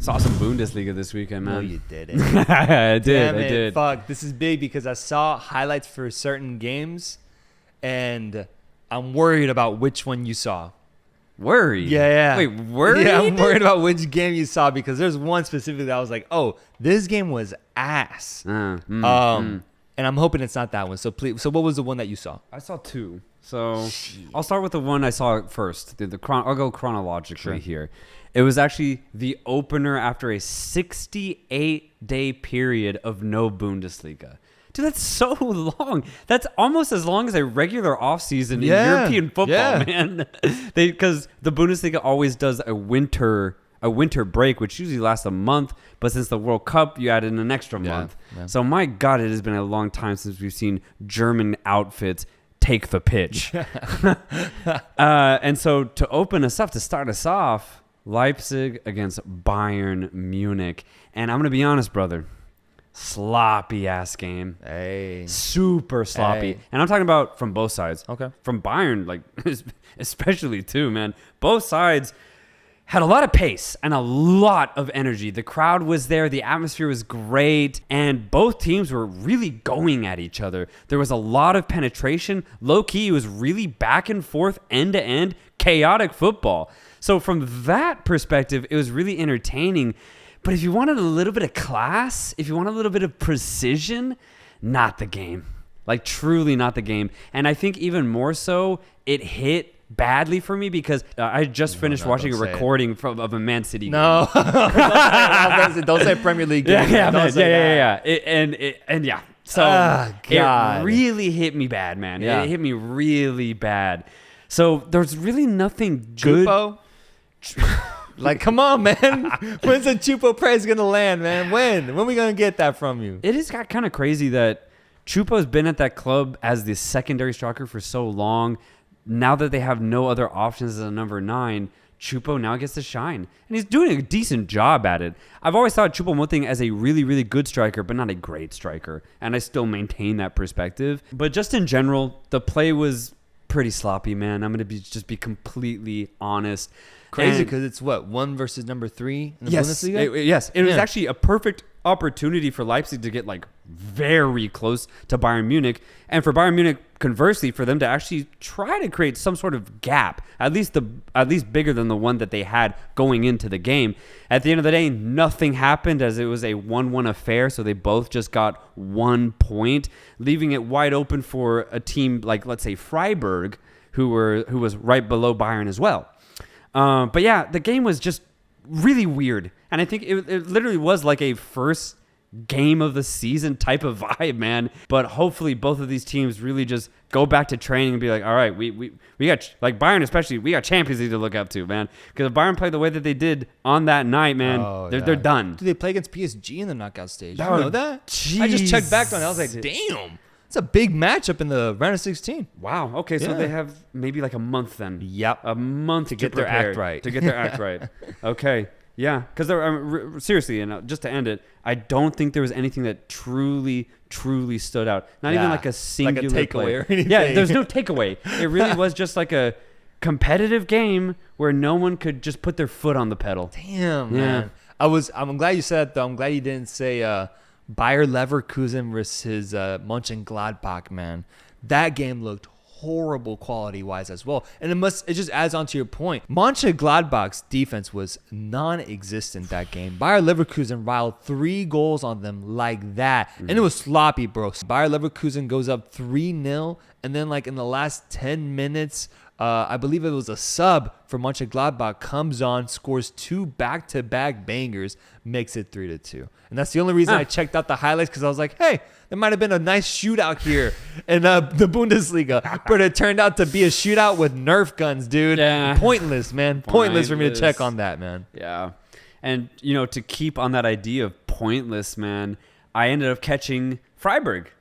Saw some Bundesliga this weekend, man. No, you didn't. I Damn did. it. Fuck. This is big because I saw highlights for certain games, and I'm worried about which one you saw. Worried? Yeah. Wait, worried? Yeah, I'm worried about which game you saw because there's one specifically that I was like, oh, this game was ass. And I'm hoping it's not that one. So please. So what was the one that you saw? I saw two. So I'll start with the one I saw first. I'll go chronologically here. It was actually the opener after a 68-day period of no Bundesliga. Dude, that's so long. That's almost as long as a regular offseason in European football, man. Because the Bundesliga always does a winter break, which usually lasts a month. But since the World Cup, you add in an extra month. Yeah. So, my God, it has been a long time since we've seen German outfits take the pitch. And so to open us up, to start us off, Leipzig against Bayern Munich. And I'm going to be honest, brother. Sloppy ass game. Hey. Super sloppy. Hey. And I'm talking about from both sides. Okay. From Bayern, like, especially too, man. Both sides had a lot of pace and a lot of energy. The crowd was there. The atmosphere was great. And both teams were really going at each other. There was a lot of penetration. Low-key, it was really back and forth, end-to-end, chaotic football. So from that perspective, it was really entertaining. But if you wanted a little bit of class, if you want a little bit of precision, not the game. Like, truly not the game. And I think even more so, it hit badly for me because I just finished watching a recording of a Man City game. No. Don't say Premier League game. Yeah. Yeah. So it really hit me bad, man. Yeah. It hit me really bad. So there's really nothing good. Chupo? Like, come on, man. When's the Chupo price going to land, man? When are we going to get that from you? It is kind of crazy that Chupo's been at that club as the secondary striker for so long. Now that they have no other options as a number 9, Chupo now gets to shine. And he's doing a decent job at it. I've always thought Choupo-Moting as a really, really good striker, but not a great striker. And I still maintain that perspective. But just in general, the play was pretty sloppy, man. I'm going to just be completely honest. Crazy because it's what, 1 versus number 3 in the Bundesliga? It was actually a perfect opportunity for Leipzig to get like very close to Bayern Munich, and for Bayern Munich, conversely, for them to actually try to create some sort of gap, at least bigger than the one that they had going into the game. At the end of the day, nothing happened as it was a 1-1 affair, so they both just got 1 point, leaving it wide open for a team like, let's say, Freiburg, who was right below Bayern as well. But yeah, the game was just really weird. And I think it literally was like a first game of the season type of vibe, man. But hopefully both of these teams really just go back to training and be like, all right, we got, like Bayern especially, we got Champions League to look up to, man. Because if Bayern played the way that they did on that night, man, they're done. Do they play against PSG in the knockout stage? Oh, you know that? Geez. I just checked back on it. I was like, damn. It's a big matchup in the round of 16. Wow. Okay, so they have maybe like a month then. Yep. A month to get their act right. To get their act right. Okay. Yeah. Because seriously, and just to end it, I don't think there was anything that truly stood out. Not even like a singular like a takeaway play. or anything. Yeah, there's no takeaway. It really was just like a competitive game where no one could just put their foot on the pedal. Damn, man. I'm glad you said that, though. I'm glad you didn't say Bayer Leverkusen versus Mönchengladbach, man. That game looked horrible quality-wise as well. And it just adds on to your point. Mönchengladbach's defense was non-existent that game. Bayer Leverkusen riled 3 goals on them like that. And it was sloppy, bro. Bayer Leverkusen goes up 3-0. And then, like, in the last 10 minutes, I believe it was a sub for Mönchengladbach, comes on, scores 2 back-to-back bangers, makes it 3-2. And that's the only reason I checked out the highlights, because I was like, hey, there might have been a nice shootout here in the Bundesliga. But it turned out to be a shootout with Nerf guns, dude. Yeah. Pointless, man. Pointless for me to check on that, man. Yeah. And, to keep on that idea of pointless, man, I ended up catching Freiburg.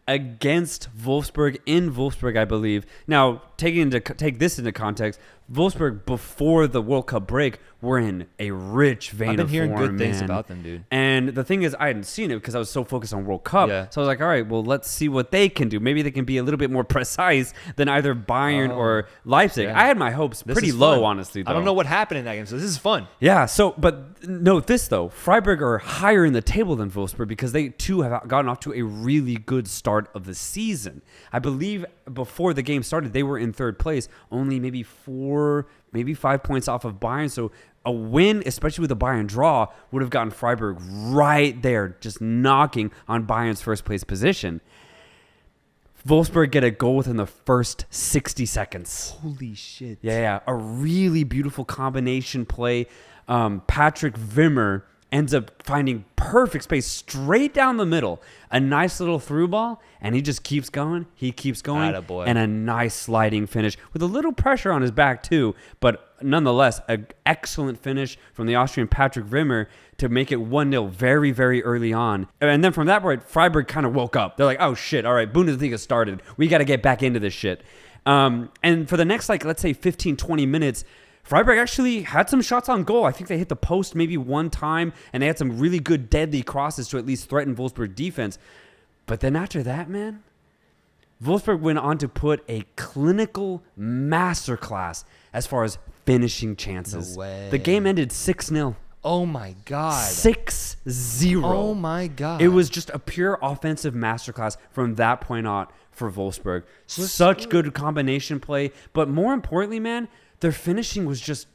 Against Wolfsburg in Wolfsburg, I believe. Now, take this into context, Wolfsburg before the World Cup break were in a rich vein of form. I've been hearing good things about them, dude. And And the thing is, I hadn't seen it because I was so focused on World Cup. Yeah. So I was like, all right, well, let's see what they can do. Maybe they can be a little bit more precise than either Bayern or Leipzig. Yeah. I had my hopes This pretty is low, fun. honestly, though. I don't know what happened in that game, so this is fun. Yeah, so, but note this, though. Freiburg are higher in the table than Wolfsburg because they, too, have gotten off to a really good start of the season. I believe before the game started, they were in third place, only maybe 5 points off of Bayern. So a win, especially with a Bayern draw, would have gotten Freiburg right there, just knocking on Bayern's first place position. Wolfsburg get a goal within the first 60 seconds. Holy shit. Yeah. A really beautiful combination play. Patrick Wimmer ends up finding perfect space straight down the middle. A nice little through ball, and he just keeps going. He keeps going. Attaboy. And a nice sliding finish with a little pressure on his back, too. But nonetheless, an excellent finish from the Austrian Patrick Wimmer to make it 1-0 very, very early on. And then from that point, Freiburg kind of woke up. They're like, oh, shit, all right, Bundesliga started. We got to get back into this shit. And for the next, let's say 15, 20 minutes, Freiburg actually had some shots on goal. I think they hit the post maybe one time, and they had some really good deadly crosses to at least threaten Wolfsburg defense. But then after that, man, Wolfsburg went on to put a clinical masterclass as far as finishing chances. No way. The game ended 6-0. Oh, my God. 6-0. Oh, my God. It was just a pure offensive masterclass from that point on for Wolfsburg. Such good combination play. But more importantly, man, their finishing was just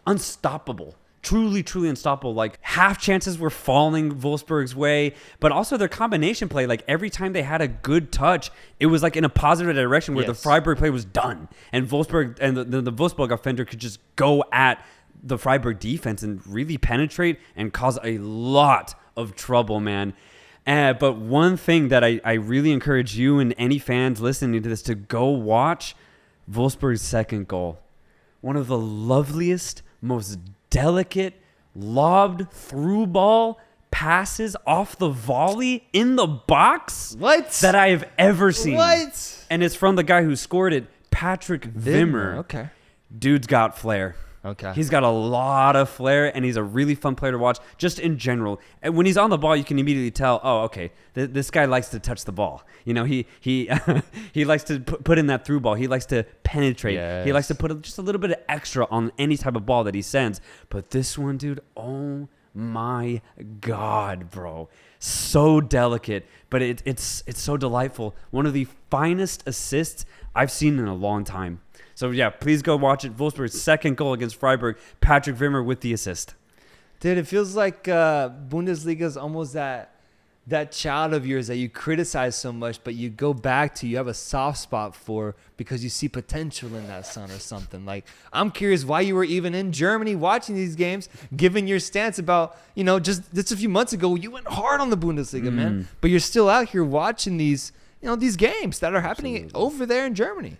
unstoppable. Truly, truly unstoppable. Like, half chances were falling Wolfsburg's way, but also their combination play, like every time they had a good touch, it was like in a positive direction where the Freiburg play was done. And Wolfsburg and the Wolfsburg offender could just go at the Freiburg defense and really penetrate and cause a lot of trouble, man. But one thing that I really encourage you and any fans listening to this to go watch, Wolfsburg's second goal. One of the loveliest, most delicate, lobbed through ball passes off the volley in the box that I have ever seen. What? And it's from the guy who scored it, Patrick Wimmer. Okay. Dude's got flair. Okay. He's got a lot of flair, and he's a really fun player to watch, just in general. And when he's on the ball, you can immediately tell, oh, okay, this guy likes to touch the ball. You know, he he likes to put in that through ball. He likes to penetrate. Yes. He likes to put just a little bit of extra on any type of ball that he sends. But this one, dude, oh my God, bro. So delicate, but it's so delightful. One of the finest assists I've seen in a long time. So, yeah, please go watch it. Wolfsburg's second goal against Freiburg. Patrick Wimmer with the assist. Dude, it feels like Bundesliga is almost that child of yours that you criticize so much, but you go back to, you have a soft spot for because you see potential in that son or something. Like, I'm curious why you were even in Germany watching these games, given your stance about, just a few months ago, you went hard on the Bundesliga, man. But you're still out here watching these games that are happening over there in Germany.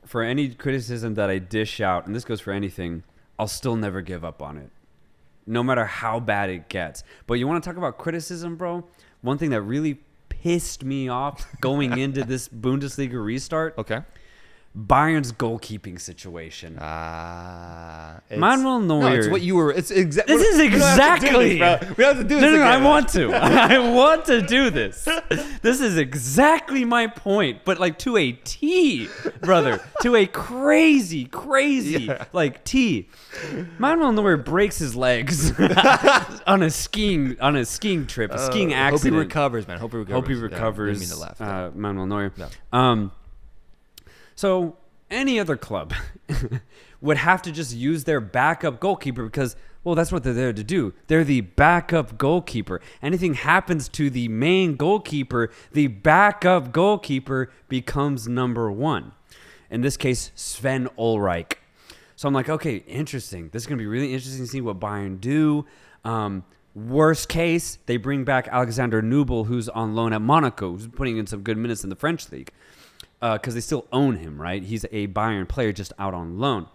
For any criticism that I dish out, and this goes for anything, I'll still never give up on it, no matter how bad it gets. But you want to talk about criticism, bro? One thing that really pissed me off going into this Bundesliga restart, Okay. Bayern's goalkeeping situation. Manuel Neuer. No, it's what you were. It's exactly. This is exactly. We don't have to do this. No, again, I man. want to. I want to do this. This is exactly my point, but like to a T, brother. To a crazy T. Manuel Neuer breaks his legs on a skiing trip, a skiing accident. Hope he recovers, man. Hope he recovers. Didn't mean to laugh. Yeah. Manuel Neuer. No. So any other club would have to just use their backup goalkeeper because, well, that's what they're there to do. They're the backup goalkeeper. Anything happens to the main goalkeeper, the backup goalkeeper becomes number one. In this case, Sven Ulreich. So I'm like, okay, interesting. This is going to be really interesting to see what Bayern do. Worst case, they bring back Alexander Nubel, who's on loan at Monaco, who's putting in some good minutes in the French league. Because they still own him, right? He's a Bayern player just out on loan.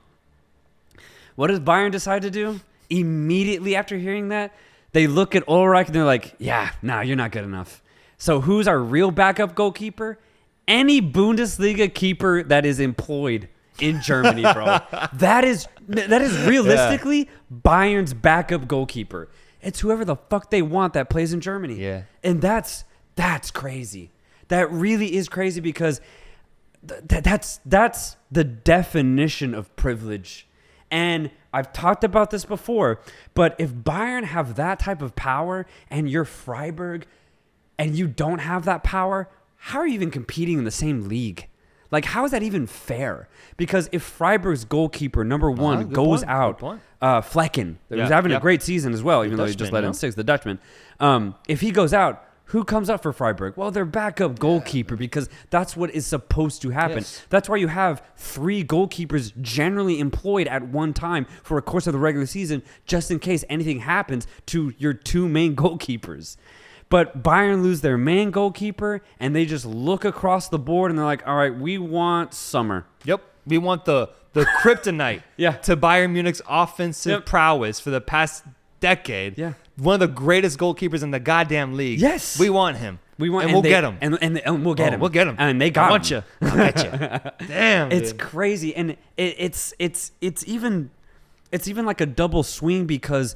What does Bayern decide to do? Immediately after hearing that, they look at Ulreich and they're like, yeah, nah, you're not good enough. So who's our real backup goalkeeper? Any Bundesliga keeper that is employed in Germany, bro. That is realistically Bayern's backup goalkeeper. It's whoever the fuck they want that plays in Germany. Yeah. And that's crazy. That really is crazy because that's the definition of privilege. And I've talked about this before, but if Bayern have that type of power and you're Freiburg and you don't have that power, how are you even competing in the same league? Like, how is that even fair? Because if Freiburg's goalkeeper, number one, goes out, Flecken, who's having a great season as well, even though he just let in 6, the Dutchman. If he goes out, who comes up for Freiburg? Well, their backup goalkeeper, because that's what is supposed to happen. Yes. That's why you have 3 goalkeepers generally employed at one time for a course of the regular season, just in case anything happens to your 2 main goalkeepers. But Bayern lose their main goalkeeper, and they just look across the board, and they're like, all right, we want Sommer. Yep. We want the kryptonite to Bayern Munich's offensive prowess for the past decade. Yeah. One of the greatest goalkeepers in the goddamn league. Yes. We want him. And we'll get him. And we'll get him. We'll get him. And they got him. I want you. I'll get you. Damn, It's dude. crazy. And it's even like a double swing because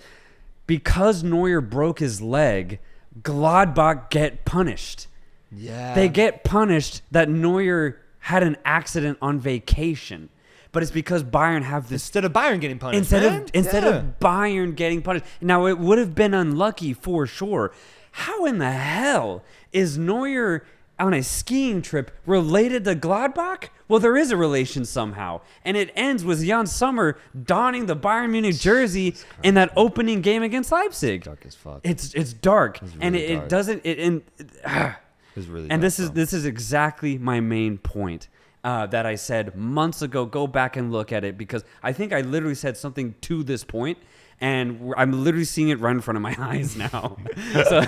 Neuer broke his leg, Gladbach get punished. Yeah. They get punished that Neuer had an accident on vacation. But it's because Bayern have this Instead of Bayern getting punished. instead of Bayern getting punished. Now, it would have been unlucky for sure. How in the hell is Neuer on a skiing trip related to Gladbach? Well, there is a relation somehow. And it ends with Jan Sommer donning the Bayern Munich jersey in that opening game against Leipzig. Dark as fuck. It's dark. It's And really it dark. doesn't... It's really And dark, this is exactly my main point that I said months ago. Go back and look at it because I think I literally said something to this point, and I'm literally seeing it right in front of my eyes now. So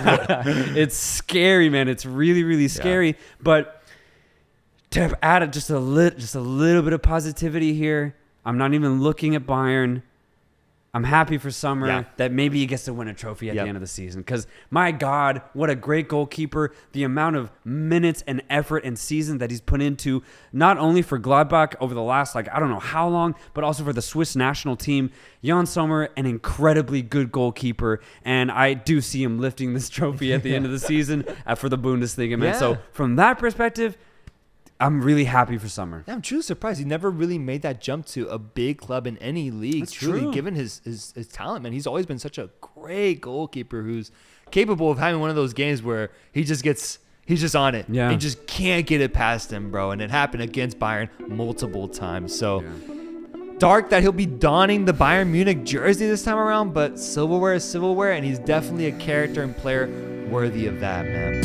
it's scary, man. It's really, really scary. But to add just a little bit of positivity here, I'm not even looking at Bayern. I'm happy for Sommer that maybe he gets to win a trophy at the end of the season. Because, my God, what a great goalkeeper. The amount of minutes and effort and season that he's put into, not only for Gladbach over the last, I don't know how long, but also for the Swiss national team. Jan Sommer, an incredibly good goalkeeper. And I do see him lifting this trophy at the end of the season for the Bundesliga, man. Yeah. So, from that perspective, I'm really happy for Sommer. Yeah, I'm truly surprised. He never really made that jump to a big club in any league. That's truly, true. given his talent, man. He's always been such a great goalkeeper who's capable of having one of those games where he's just on it. Yeah. And just can't get it past him, bro. And it happened against Bayern multiple times. So dark that he'll be donning the Bayern Munich jersey this time around, but silverware is silverware, and he's definitely a character and player worthy of that, man.